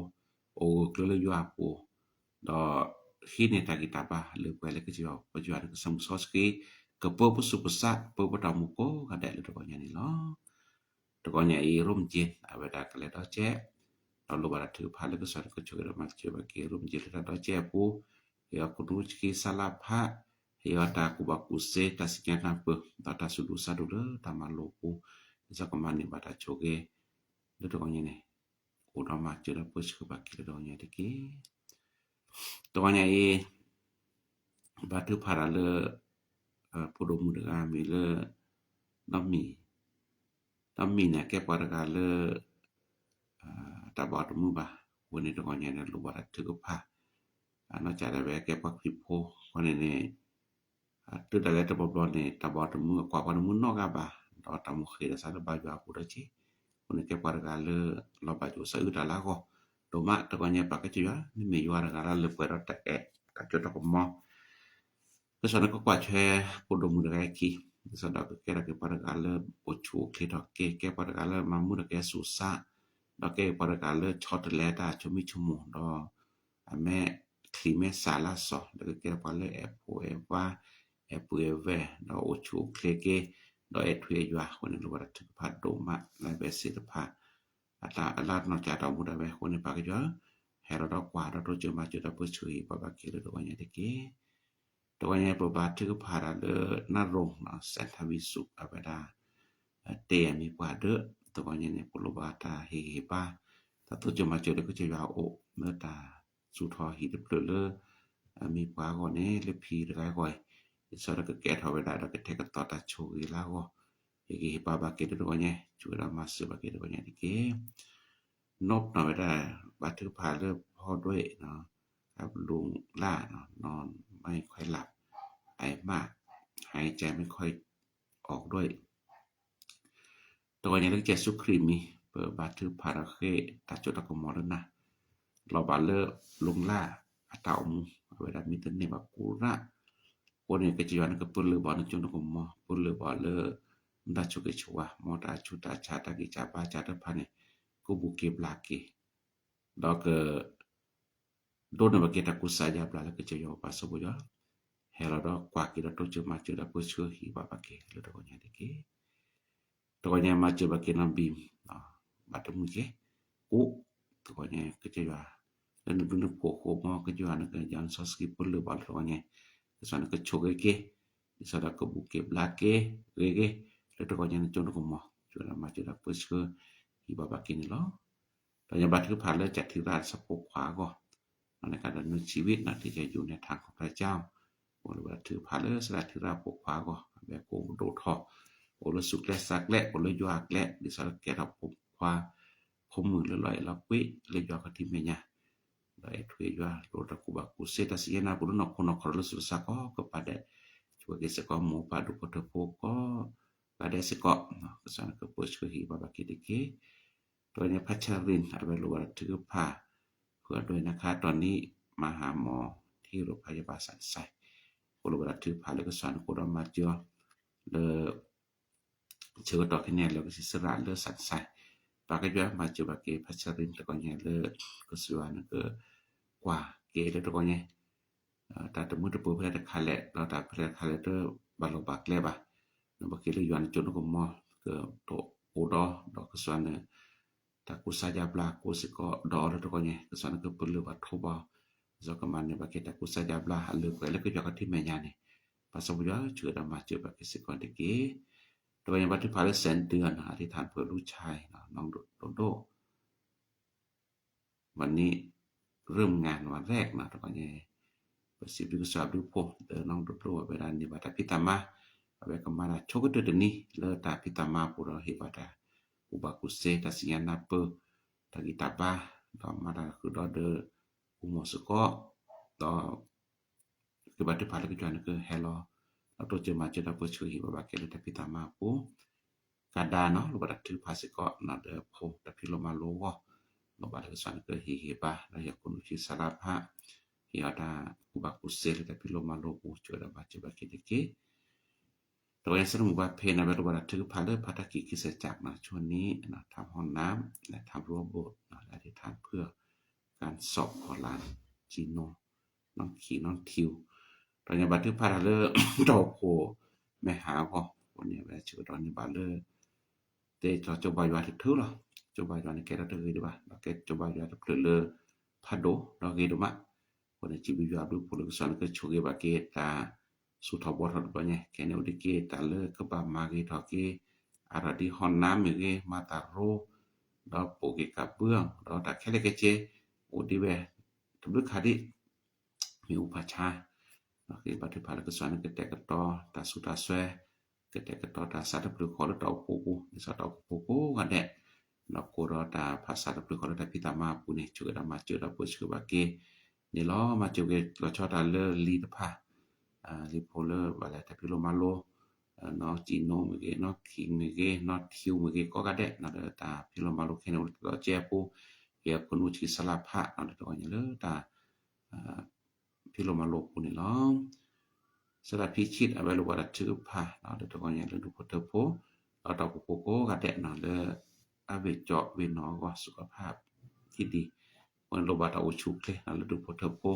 o kle le yo po do hine ta kita ba le pele ke jiwa pa jiwa ke sam soski ke po pu su pasa po pa ta mu ko ka de le to nya ni lo to nya I rum jin aba da kle do che to lo ba thu pha le ke sa ke choge ma che ba ke rum jin ta do che pu ya ku du ki sala pha ya ta ku ba ku se ta sikya na pu ta su du sa do le ta ma lo pu sa ko ma ni ba ta choge le to nya ni ku da ma che da pu chu ba ke do nya de keตัวnya ba tu para le podo muda mi le nammi ne ke para ga le ta ba tu mu ba woni to nya ne lu ba tu ko pa ana cha da be ke pa kri po woni ne tu da le to bo ne ta ba tu mu kwa pa mu no ga ba do ta mu khe da sa ba ja pu da chi woni ke para ga le lo ba ju sa u da la ko Toma to nya pa ke ya ni me yo ara gara le puero ta ka cho to mo to so na ko kwa che po do mu da ki so da ke ra ke para ga le po chu ke to ke para ga le ma mu da ke su sa da ke para ga le chot le ta chu mi chu mu do a me kli me sa la so da ke pa le e po e va e pu e ve do o chu ke ke do e thwe yo ko ni lo ba ta pa do ma la be se ta pa ala no cha ta mu da be ko ni pa ke jo he ro do kwa do je ma je da pu chui pa ba ke do nya de ke do nya pa ba tu pa ra le na rong na sa tha vi su a ba da te mi pa de do nya ne pu lo ba ta he pa ta tu je ma je de ko je ya o me ta su tho hi de pu le mi pa ko ne le phi de ga ko so da ke ke tho ba da ke te ka ta ta chu ri la ko Iki baba ke do nya chu ra ma se ba ke do nya keนบน่ะได้บัดถือพาเลิกพอด้วยเนาะครับลุงล่าเนาะนอนไม่ค่อยหลับไอมากหายใจไม่ค่อยออกด้วยตัวนี้ต้องเจสุครีมมีเปิดบัดถือพาระเคตัดจุดตะกมอแล้วนะเราบาเลิกลุงล่าเต่ามูเวลามีตัวนี้แบบกูระคนนี้ก็จะย้อนกับปุ่นเลือบอลจุดตะกมอปุ่นเลือบอลเลิกda chuke chwa mota chuta chata ki chapa chata phane ko buke blake donc dona ba keta kusaja bla ke yo paso bo yo hera do kwa ki do to ma chu da po chu hi ba ba ke lo do nya de ke to nya ma chu ba ke na bim ba to mu ke ku to nya ke che ya dan du no po ko mo ke yo na ke jan so ski po lo ba to nya so na ke chu ke so da ko buke blake ke le to nya chu no ko mo chu na ma chu da po chu hi ba ba ke ni lo แต่ยังบัดคือผ่านเลิกจากที่ราชสะโพกขวาก็ในการดำเนินชีวิตนะที่จะอยู่ในทางของพระเจ้าโอบัดถือผ่านเลิกสละที่ราชปกขวาก็แบบโกโดทอโอลสุกและสักและโอลยากและดิสระแก่เราปกขวาพมมือลอยๆรับวิเลยยากที่เมียได้ถุยว่าโดตะกุบกุเสตสิยนาบุรุษนอกคนนอกลสุสักก็ปะได้ช่วยเกษกหมู่ปาดุปตะโพก็ปะได้สิก็ก็สันก็ป่วยช่วยหิบาบกิดิเกโดยในพัชรินอเวลุวถือผ้าเพื่อด้วยนะคะตอนนี้มาหาหมอที่โรงพยาบาลสันไสคนลุวถือผ้าแล้วก็สอนคนมาเจอเลเชื่อต่อคะแนนแล้วก็สิสระเลสันไส Pakaian macam bagi pasarin tekonya le kesuan ke kwa ke le tekonya ta temu tu pada khale ta ta pada khale tu balo bakle ba no bagi le yuan chon ko mo ke to odo do kesuan ta ku saja bla ku siko do tekonya kesuan ke perlu ba thoba zo kaman bagi ta ku saja bla le ko le ke jo ka ti menya ni pasal buja juga dah macam bagi siko deki โดยวัตถุภาระแสนเดือนอธิษฐานเพื่อลูกชายน้องโดวันนี้เริ่มงานวันแรกนะทุกคนเนี่ยประสิทธิภาพดูพวกน้องโดเวลานี้บัดพิตามาเอาไว้ก็มาโชคตัวนี้เลตาพิตามาปุระหิบัดอุบากุเสตสิญานาเปตะกิตาบาต่อมาคือดอเดอุโมสก็ต่อคือบัดภาระกิจการคือเฮลatau jemaah dah percuri berbagai tapi tak mampu kadang no lu pada tu pasal ko nak ada po tapi lo malu wah lo pada kesan ke hibah dah ya kunci salapha ya ada ubah kusel tapi lo malu juga dah baca bagi dikit โดยสรุปว่าเพนเอาไว้ว่าถือพาเลภารกิจคริสตจักรนะช่วงนี้นะทำห้องน้ำและทำรั้วโบสถ์นะและที่ทานเพื่อการสอบขอลานจีโนน้องขีน้องทิวตอนนี้บัดถือพาเลดอกโพแม่หาก็วันนี้ว่าชื่อตอนนี้บัดเลเตจจบายว่าถือหรอจบายว่านี่แกได้ดีบ่แล้วแกจบายว่าเปเลพาโดดอกเกดมาวันนี้จิบิยาดูโพลกสันก็ช่วยบาเกตาสุทบทbanyak kene udike tale ke ba magi thoke aradi honnam ge mataro do poge ka beung do ta khele ke che udiwe tubuk khadi mi upacha ke pati phala ke swan ke tek to ta suta swe ke tek to ta sa ta pru ko to poku sa to poku ngade no ko do ta phasa ta pru ko ta pitama pune chu da ma chu da pu chu ba ke ni lo ma chu ge lo cho ta le li ta pha Lipoler bala tapi lo malo no chino mege no king mege no tiu mege ko gade na ta pilo malo kene lo jepu ye kunu chi salapha na to nya le ta pilo malo kuni lo sala pichit aba lo wala chu pha na to nya le du pote po ta ko ko gade na le ave jo we no ko สุขภาพที่ดีมันโลบาตาอุชุเคนะle du pote po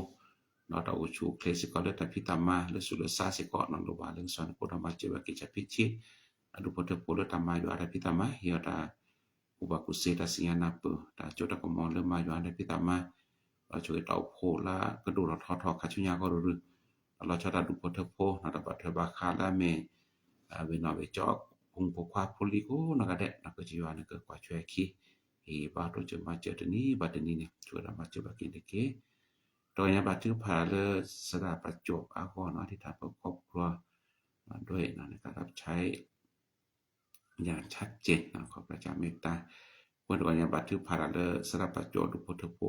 no ta uchu klesi ko le ta pitama le sulo sa se ko no lo ba le son ko ta ma che ba ke cha pichi adu pote polo ta ma yo ara pitama yo ta uba ku se ta sia na pu ta cho ta ko mo le ma yo ara pitama lo cho ta pho la ko do ro tho kha chu nya ko ru lo cho ta du pote po na ta ba the ba kha la me we no we cho kung po kwa poli ko na ka de na ko ji wa na ko kwa chwe ki e ba to che ma che ni ba de ni ne cho ta ma che ba ke de keโดยบัดถือพาเลสระประจบอาขออธิษฐานเพื่อครอบครัวด้วยในการรับใช้อย่างชัดเจนขอพระเจ้าเมตตาวันโดยบัดถือพาเลสระประจบดุพุทธโพ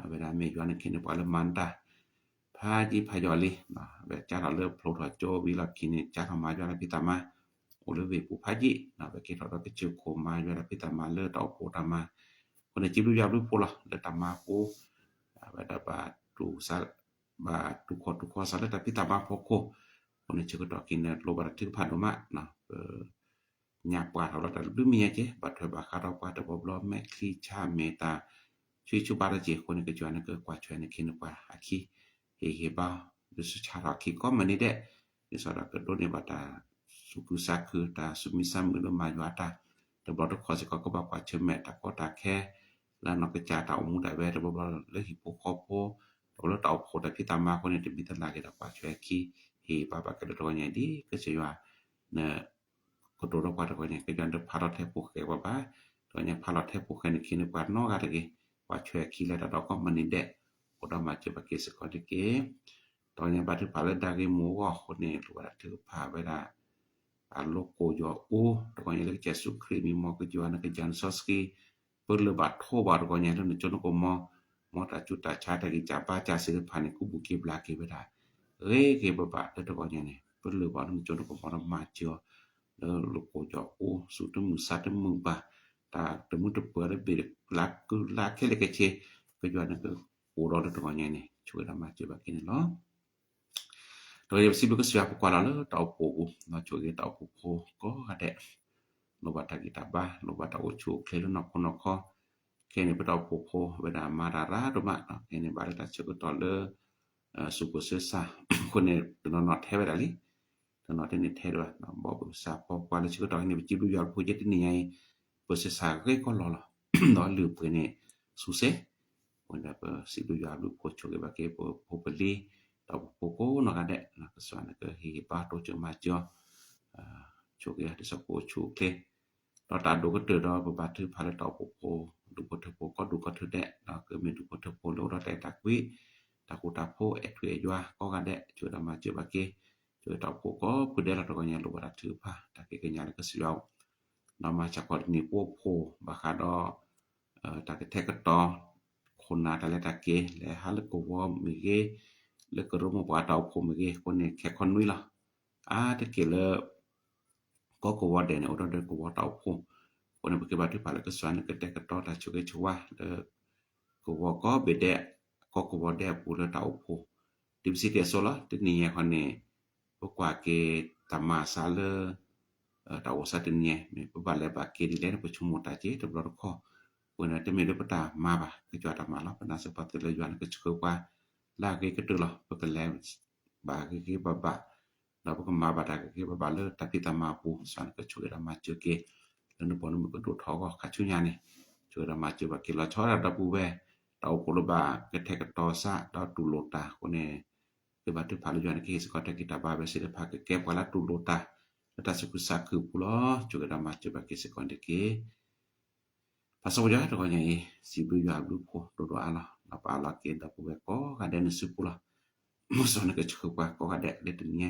เวลาเมยอนคินปาลมันตาพาจิพยอลิเวจาเราเลโพธโจวิลคินจาธรรมายอพิตามาโอเลเวปุพาจิเวกิเราไปเจอโคมายอพิตามาเลตอโพธรรมาคนจิบุยาลุโพละเลตามาโพpada batu sal batu ko sal tapi tambah pokoone ceko dokin lo berarti padoma nah nyapa kalau ada lebih mi aja batu bakar apa ada problem mekli cha meta chui chu bara je ko ne ke jwana ke kwa chwe ne kin kwa aki he ba de su cha ra ki ko mani de ni sa ra ke do ne bata suku saku ta sumisam lo ma yata de bodo ko se ko ba kwa che meta ko ta ke la no ke cha ta mu da ve de bo le hi po ko po lo ta po da pi ta ma ko ne de bi ta la ke da kwa chwe ki he ba ba ke do nya di ke che wa ne ko do ro kwa da ko ne ke jan de pa ra the po ke ba ba to nya pa ra the po ke ne ki ne kwa no ga de ke kwa chwe ki la da ko ma ni de ko da ma che ba ke se ko de ke to nya ba de pa le da ke mu ko ko ne lu ba de pa ba da a lo ko yo o to ko ne le che su kri mi mo ke jo na ke jan soski perlu bat ho bar ko nya ne chon ko mo ta chu ta cha ta ki cha pa cha se pha ne ku bu ke bla ke ba da ke ba ba to ko nya ne perlu ba ne chon ko ma jo lo ko jo o su tu mu sa tu mu ba ta tu mu tu pa be la ku la ke le ke che ke jo ne ko o ro to ko nya ne chu da ma che ba ke ne lo to ye si bu ko sia ko la lo ta po no chu ke ta po ko ga de โลบาตากิตาบาโลบาตาโอชูเคลนอกคนนอกคอเคนี่ปะตอโพโพเวดามาดาราดมะเนาะเคนี่บาลตาชกตอเลสุกุเสซาคนนี่ตนนอแท้เวดาลิตนอเทนี่แท้ด้วยเนาะบ่บุษาพอกว่าชกตอนี่จิบุยอลโปรเจกต์นี่ไงเปอร์เซซาก็ลอเนาะลือเปนี่สุเซคนda per sibuya lu po choge ba ke po peli ta po no ga de na ka swana ke hi pa to che ma jo choge de sa po chu ke ta ta do ko te do ba thu pha le ta po du ko the po ko du ko the de na ke me du ko the po lo ra te ta kwi ta ku ta po e thwe jwa ko ga de chu da ma che ba ke chu ta po ko pu de la to ko nya lu ba thu pha ta ke nya le ke siao na ma cha ko ni po ba ka do ta ke the ko toคนนาตะเลตะเกและหาลกวอมิเกและก็รมบ่ตาพมิเกคนนี่แค่คนนุ้ยล่ะตะเกเลก็กวอเดนอดกวอตาพคนบ่เกบาที่พาลก็สวนก็แต่ก็ตอตาชุเกชัวกวอก็เบเดก็กวอเดปูละตาพติมสิเกโซละตินี่คนนี่บ่กว่าเกตามาซาเลตาโอซาตินี่มีบ่บาเลบาเกดิเลประชุมตาเจตบรคWhen I tell peta ma ba ke jwa ma la pana se pat le yuan ke chko kwa la ke ke tu la pe le ba ke ba la ko ma ba ta ke ba le ta ti ta ma pu san ke chwe ra ma che ke le no pon mo ko do tho ko kha chu nya ni chwe ra ma che ba ke la chho ra da pu we ta o ko lo ba ke the ke to sa ta tu lo ta ko ne ke ba tu pha le yuan ke se ko ta ki ta ba be se le pha ke kwa la tu lo ta ta se ku sa ku pu lo chwe ra ma che ba ke se ko de ke Pasoja to nya e sibu ya blu po do ala na pa la ke da pu ko ga den su pu la mo so na ke chu kwa ko ga de de nya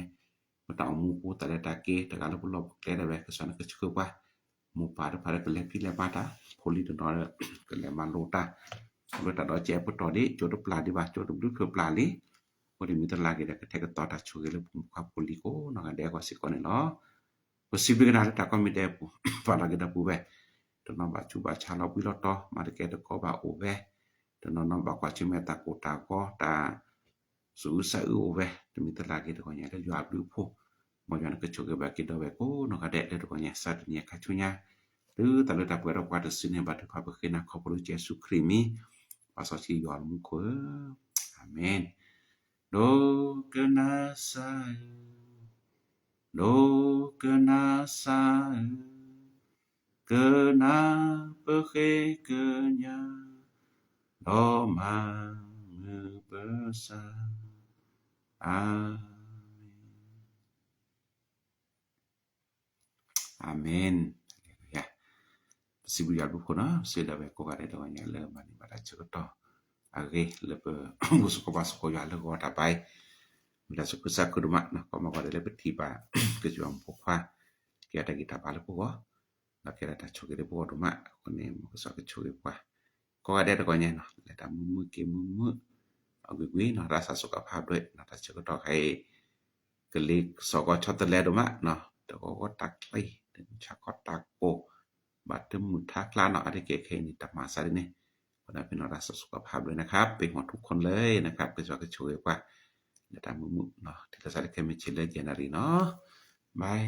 ma ta mu pu ta ta ke ta ga pu lo ke da be ke so na ke chu kwa mu pa da pa ke le pi le ba ta poli do no ke le ma lo ta lo ta do che pu to di jo do pla di ba jo do blu ke pla li ko di mi ta la ke da ke te ke to ta chu ke le pu kwa poli ko na ga de ko si ko ne no ko si bi ga ta ko mi de pu pa la ke da pu be to no ba chu ba cha lo pi lo to ma de ke to ko ba o ve to no ba kwa chi me ta ko ta ko ta su sa u o ve to mi ta la ke to ko nya de yo a blu pho mo ya ke chu ke ba ke do ve ko no ka de to ko nya sa de nya ka chu nya tu ta le ta pu ro kwa de sin ne ba de pa ke na ko pro Jesu Krimi pa so chi yo mu ko amen do ke na sa Kenapa kekenya Roma besar Amin ya sibu ya bu kona sila be ko gare do nya le mani bara chuto age le pe musuko basuko ya le ko ta pai bila suku sakuduma na ko ma ko le pe ti ba ke juam pokwa ke ta kita pale po la ke ta choke de po do ma ko ne mo so ke choke kwa ko ga de ko nya no le ta mu ke muเอากึๆเนาะรักษาสุขภาพด้วยนะถ้าเชื่อต่อให้กะลิกสกชตะแลดมะเนาะแต่ก็ตักไปถึงชักก็ตักโปบัดถึงมุทักลาเนาะอะเกเคนี่ตักมาซะนี่ก็ได้เป็นรักษาสุขภาพด้วยนะครับเป็นของทุกคนเลยนะครับก็จะช่วยกว่าแล้วตามมุเนาะที่จะได้เคมีชิลเลเจนารีเนาะบาย